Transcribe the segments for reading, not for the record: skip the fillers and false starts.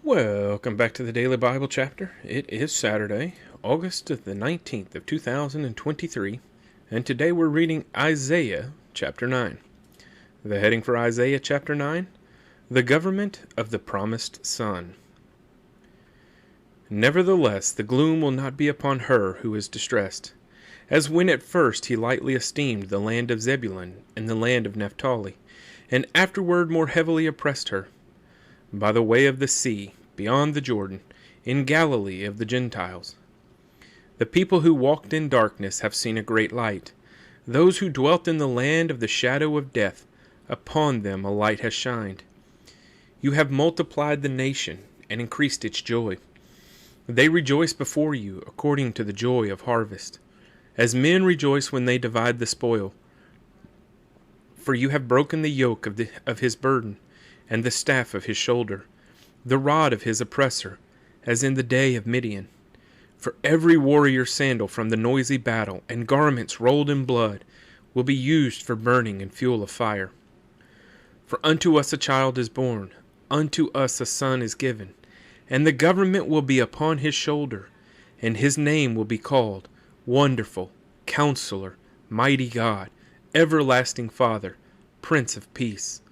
Welcome back to the Daily Bible Chapter. It is Saturday, August the 19th of 2023, and today we're reading Isaiah chapter 9. The heading for Isaiah chapter 9, The Government of the Promised Son. Nevertheless, the gloom will not be upon her who is distressed, as when at first he lightly esteemed the land of Zebulun and the land of Naphtali, and afterward more heavily oppressed her. By the way of the sea, beyond the Jordan, in Galilee of the Gentiles. The people who walked in darkness have seen a great light. Those who dwelt in the land of the shadow of death, upon them a light has shined. You have multiplied the nation, and increased its joy. They rejoice before you, according to the joy of harvest, as men rejoice when they divide the spoil. For you have broken the yoke of his burden, and the staff of his shoulder, the rod of his oppressor, as in the day of Midian. For every warrior's sandal from the noisy battle, and garments rolled in blood, will be used for burning and fuel of fire. For unto us a child is born, unto us a son is given, and the government will be upon his shoulder, and his name will be called Wonderful, Counselor, Mighty God, Everlasting Father, Prince of Peace.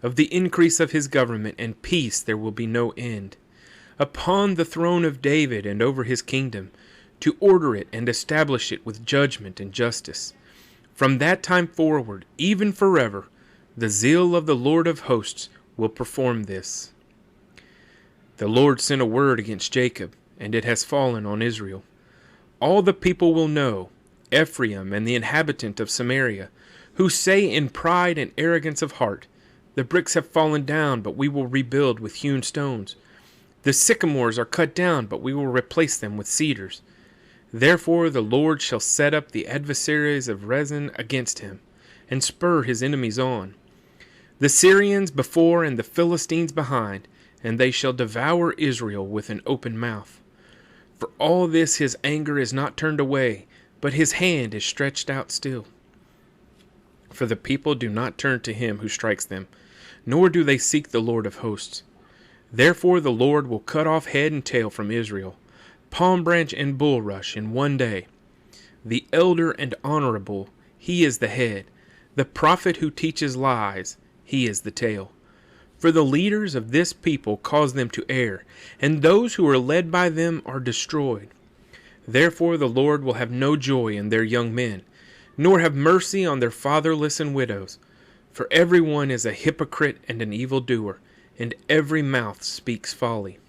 Of the increase of his government and peace there will be no end, upon the throne of David and over his kingdom, to order it and establish it with judgment and justice. From that time forward, even forever, the zeal of the Lord of hosts will perform this. The Lord sent a word against Jacob, and it has fallen on Israel. All the people will know, Ephraim and the inhabitant of Samaria, who say in pride and arrogance of heart, The bricks have fallen down, but we will rebuild with hewn stones. The sycamores are cut down, but we will replace them with cedars. Therefore the Lord shall set up the adversaries of Rezin against him, and spur his enemies on. The Syrians before and the Philistines behind, and they shall devour Israel with an open mouth. For all this his anger is not turned away, but his hand is stretched out still. For the people do not turn to him who strikes them, nor do they seek the Lord of hosts. Therefore the Lord will cut off head and tail from Israel, palm branch and bulrush in one day. The elder and honorable, he is the head. The prophet who teaches lies, he is the tail. For the leaders of this people cause them to err, and those who are led by them are destroyed. Therefore the Lord will have no joy in their young men, nor have mercy on their fatherless and widows. For every one is a hypocrite and an evildoer, and every mouth speaks folly.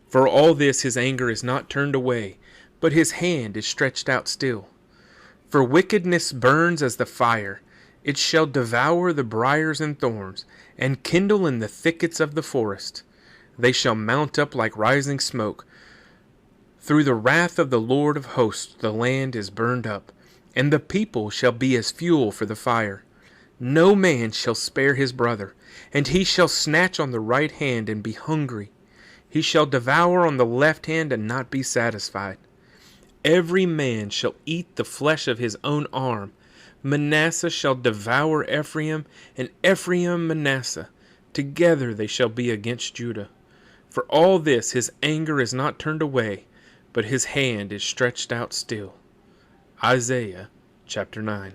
For all this his anger is not turned away, but his hand is stretched out still. For wickedness burns as the fire, it shall devour the briars and thorns, and kindle in the thickets of the forest. They shall mount up like rising smoke. Through the wrath of the Lord of hosts the land is burned up, and the people shall be as fuel for the fire. No man shall spare his brother, and he shall snatch on the right hand and be hungry. He shall devour on the left hand and not be satisfied. Every man shall eat the flesh of his own arm. Manasseh shall devour Ephraim, and Ephraim Manasseh. Together they shall be against Judah. For all this his anger is not turned away, but his hand is stretched out still. Isaiah chapter 9.